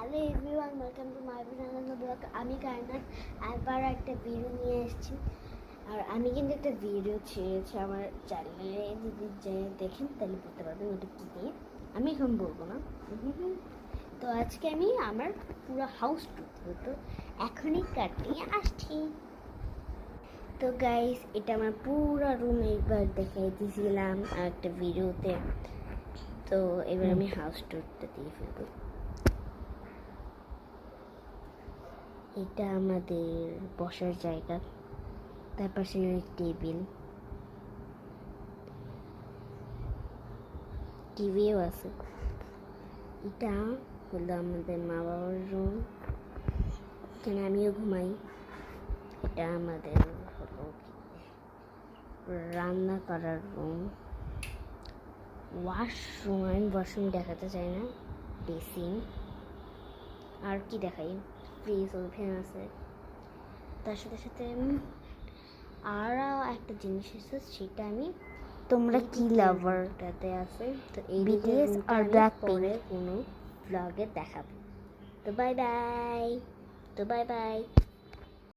Hello everyone, welcome to my channel blog. আমি কায়নাত আবার একটা ভিডিও নিয়ে এসেছি। আর আমি কিন্তু একটা ভিডিও ছেড়েছি আমার চ্যানেলে, যদি দেখেন তাহলে বুঝতে পারবেন ওটা কী নিয়ে। আমি এখন বলবো না। তো আজকে আমি আমার পুরো হাউস টুর দেবো, তো এখনই কাটিয়ে আসছি। তো গাইস, এটা আমার পুরো রুম একবার দেখাই দিয়েছিলাম একটা ভিডিওতে। তো এবার আমি হাউস টুরটা দিয়ে ফেলবো। এটা আমাদের বসার জায়গা, তার পাশে টেবিল, টিভিও আছে। এটা হলো আমাদের মা বাবার রুম, এখানে আমিও ঘুমাই। এটা আমাদের হলো রান্না করার রুম, ওয়াশরুম। আমি ওয়াশরুম দেখাতে চাই না, বেসিন। আর কি দেখাই, ফ্রিজ ওভেন আছে। তার সাথে সাথে আরও একটা জিনিস আছে, সেটা আমি তোমরা কি লাভারটাতে আছে। তো এই বিটিএস আর ব্ল্যাকপিঙ্ক কোনো ব্লগে দেখাবো। তো বাই বাই।